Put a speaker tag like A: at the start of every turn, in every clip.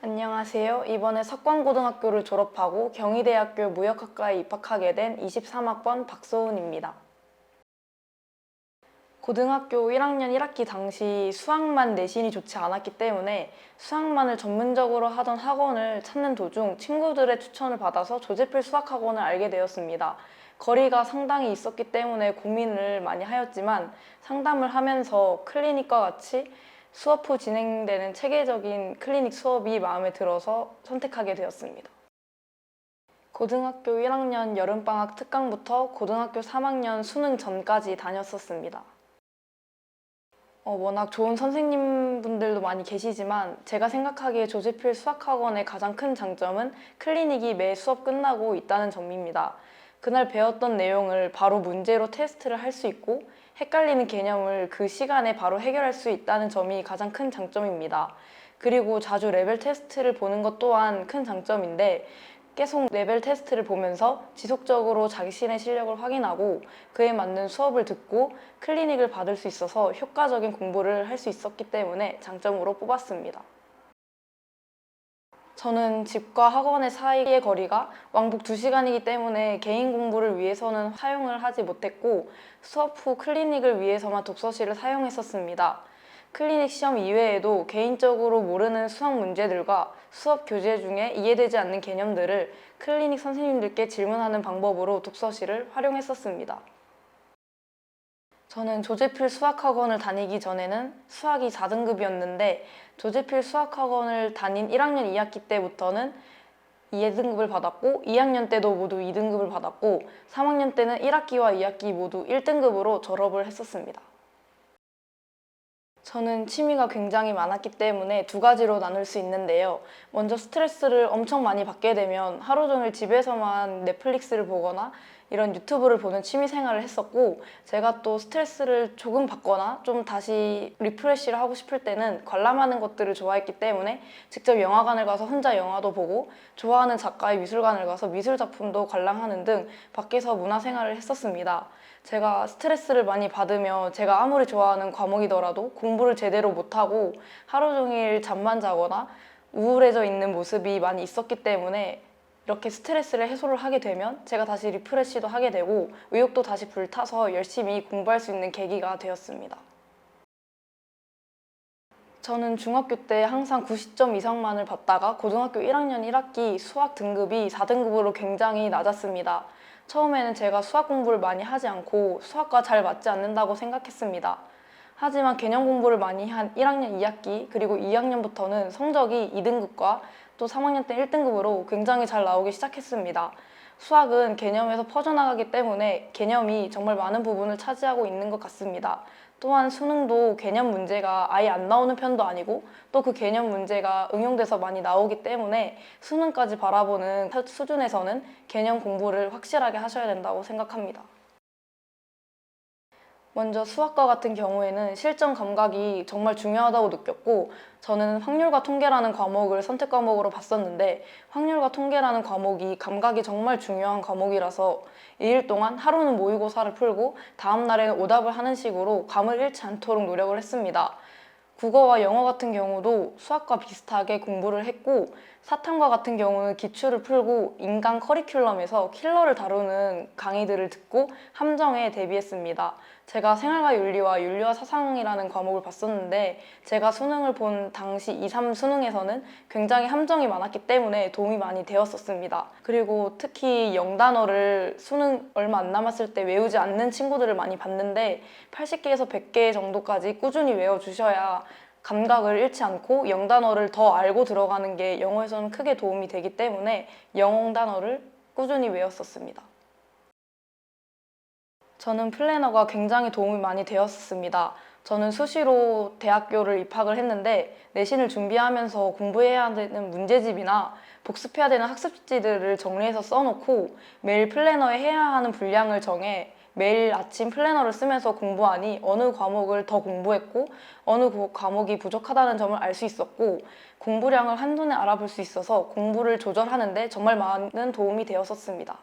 A: 안녕하세요. 이번에 석광고등학교를 졸업하고 경희대학교 무역학과에 입학하게 된 23학번 박소은입니다. 고등학교 1학년 1학기 당시 수학만 내신이 좋지 않았기 때문에 수학만을 전문적으로 하던 학원을 찾는 도중 친구들의 추천을 받아서 조재필 수학학원을 알게 되었습니다. 거리가 상당히 있었기 때문에 고민을 많이 하였지만 상담을 하면서 클리닉과 같이 수업 후 진행되는 체계적인 클리닉 수업이 마음에 들어서 선택하게 되었습니다. 고등학교 1학년 여름방학 특강부터 고등학교 3학년 수능 전까지 다녔었습니다. 워낙 좋은 선생님분들도 많이 계시지만 제가 생각하기에 조재필 수학학원의 가장 큰 장점은 클리닉이 매 수업 끝나고 있다는 점입니다. 그날 배웠던 내용을 바로 문제로 테스트를 할 수 있고 헷갈리는 개념을 그 시간에 바로 해결할 수 있다는 점이 가장 큰 장점입니다. 그리고 자주 레벨 테스트를 보는 것 또한 큰 장점인데 계속 레벨 테스트를 보면서 지속적으로 자신의 실력을 확인하고 그에 맞는 수업을 듣고 클리닉을 받을 수 있어서 효과적인 공부를 할 수 있었기 때문에 장점으로 뽑았습니다. 저는 집과 학원의 사이의 거리가 왕복 2시간이기 때문에 개인 공부를 위해서는 사용을 하지 못했고 수업 후 클리닉을 위해서만 독서실을 사용했었습니다. 클리닉 시험 이외에도 개인적으로 모르는 수학 문제들과 수업 교재 중에 이해되지 않는 개념들을 클리닉 선생님들께 질문하는 방법으로 독서실을 활용했었습니다. 저는 조재필 수학학원을 다니기 전에는 수학이 4등급이었는데 조재필 수학학원을 다닌 1학년 2학기 때부터는 2등급을 받았고 2학년 때도 모두 2등급을 받았고 3학년 때는 1학기와 2학기 모두 1등급으로 졸업을 했었습니다. 저는 취미가 굉장히 많았기 때문에 두 가지로 나눌 수 있는데요. 먼저 스트레스를 엄청 많이 받게 되면 하루 종일 집에서만 넷플릭스를 보거나 이런 유튜브를 보는 취미 생활을 했었고 제가 또 스트레스를 조금 받거나 좀 다시 리프레시를 하고 싶을 때는 관람하는 것들을 좋아했기 때문에 직접 영화관을 가서 혼자 영화도 보고 좋아하는 작가의 미술관을 가서 미술 작품도 관람하는 등 밖에서 문화 생활을 했었습니다. 제가 스트레스를 많이 받으면 제가 아무리 좋아하는 과목이더라도 공부를 제대로 못하고 하루 종일 잠만 자거나 우울해져 있는 모습이 많이 있었기 때문에 이렇게 스트레스를 해소를 하게 되면 제가 다시 리프레시도 하게 되고 의욕도 다시 불타서 열심히 공부할 수 있는 계기가 되었습니다. 저는 중학교 때 항상 90점 이상만을 받다가 고등학교 1학년 1학기 수학 등급이 4등급으로 굉장히 낮았습니다. 처음에는 제가 수학 공부를 많이 하지 않고 수학과 잘 맞지 않는다고 생각했습니다. 하지만 개념 공부를 많이 한 1학년 2학기 그리고 2학년부터는 성적이 2등급과 또 3학년 때 1등급으로 굉장히 잘 나오기 시작했습니다. 수학은 개념에서 퍼져나가기 때문에 개념이 정말 많은 부분을 차지하고 있는 것 같습니다. 또한 수능도 개념 문제가 아예 안 나오는 편도 아니고 또 그 개념 문제가 응용돼서 많이 나오기 때문에 수능까지 바라보는 수준에서는 개념 공부를 확실하게 하셔야 된다고 생각합니다. 먼저 수학과 같은 경우에는 실전 감각이 정말 중요하다고 느꼈고 저는 확률과 통계라는 과목을 선택 과목으로 봤었는데 확률과 통계라는 과목이 감각이 정말 중요한 과목이라서 2일 동안 하루는 모의고사를 풀고 다음 날에는 오답을 하는 식으로 감을 잃지 않도록 노력을 했습니다. 국어와 영어 같은 경우도 수학과 비슷하게 공부를 했고 사탐과 같은 경우는 기출을 풀고 인간 커리큘럼에서 킬러를 다루는 강의들을 듣고 함정에 대비했습니다. 제가 생활과 윤리와 윤리와 사상이라는 과목을 봤었는데 제가 수능을 본 당시 2, 3 수능에서는 굉장히 함정이 많았기 때문에 도움이 많이 되었었습니다. 그리고 특히 영단어를 수능 얼마 안 남았을 때 외우지 않는 친구들을 많이 봤는데 80개에서 100개 정도까지 꾸준히 외워주셔야 감각을 잃지 않고 영단어를 더 알고 들어가는 게 영어에서는 크게 도움이 되기 때문에 영단어를 꾸준히 외웠었습니다. 저는 플래너가 굉장히 도움이 많이 되었습니다. 저는 수시로 대학교를 입학을 했는데 내신을 준비하면서 공부해야 되는 문제집이나 복습해야 되는 학습지들을 정리해서 써놓고 매일 플래너에 해야 하는 분량을 정해 매일 아침 플래너를 쓰면서 공부하니 어느 과목을 더 공부했고 어느 과목이 부족하다는 점을 알 수 있었고 공부량을 한눈에 알아볼 수 있어서 공부를 조절하는 데 정말 많은 도움이 되었었습니다.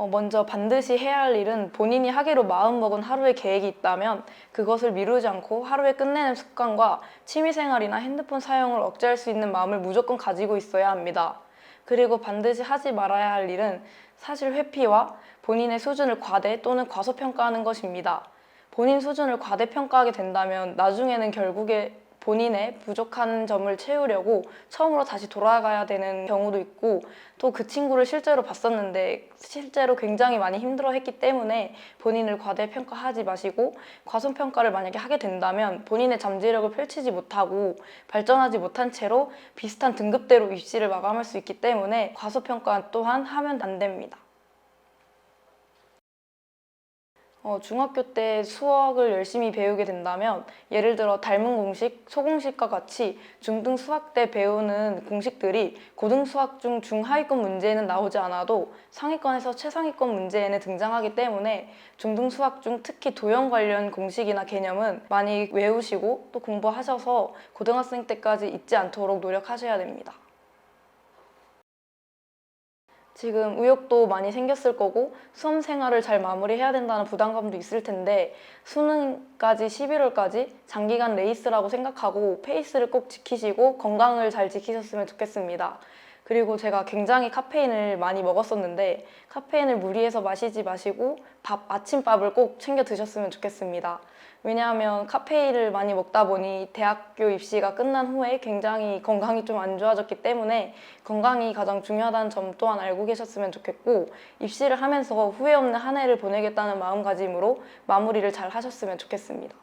A: 먼저 반드시 해야 할 일은 본인이 하기로 마음먹은 하루의 계획이 있다면 그것을 미루지 않고 하루에 끝내는 습관과 취미생활이나 핸드폰 사용을 억제할 수 있는 마음을 무조건 가지고 있어야 합니다. 그리고 반드시 하지 말아야 할 일은 사실 회피와 본인의 수준을 과대 또는 과소평가하는 것입니다. 본인 수준을 과대평가하게 된다면 나중에는 결국에 본인의 부족한 점을 채우려고 처음으로 다시 돌아가야 되는 경우도 있고, 또 그 친구를 실제로 봤었는데 실제로 굉장히 많이 힘들어했기 때문에 본인을 과대평가하지 마시고, 과소평가를 만약에 하게 된다면 본인의 잠재력을 펼치지 못하고 발전하지 못한 채로 비슷한 등급대로 입시를 마감할 수 있기 때문에 과소평가 또한 하면 안 됩니다. 중학교 때 수학을 열심히 배우게 된다면 예를 들어 닮은 공식, 소공식과 같이 중등 수학 때 배우는 공식들이 고등 수학 중 중하위권 문제에는 나오지 않아도 상위권에서 최상위권 문제에는 등장하기 때문에 중등 수학 중 특히 도형 관련 공식이나 개념은 많이 외우시고 또 공부하셔서 고등학생 때까지 잊지 않도록 노력하셔야 됩니다. 지금 의욕도 많이 생겼을 거고 수험 생활을 잘 마무리해야 된다는 부담감도 있을 텐데, 수능까지 11월까지 장기간 레이스라고 생각하고 페이스를 꼭 지키시고 건강을 잘 지키셨으면 좋겠습니다. 그리고 제가 굉장히 카페인을 많이 먹었었는데 카페인을 무리해서 마시지 마시고 아침밥을 꼭 챙겨 드셨으면 좋겠습니다. 왜냐하면 카페인을 많이 먹다 보니 대학교 입시가 끝난 후에 굉장히 건강이 좀 안 좋아졌기 때문에 건강이 가장 중요하다는 점 또한 알고 계셨으면 좋겠고, 입시를 하면서 후회 없는 한 해를 보내겠다는 마음가짐으로 마무리를 잘 하셨으면 좋겠습니다.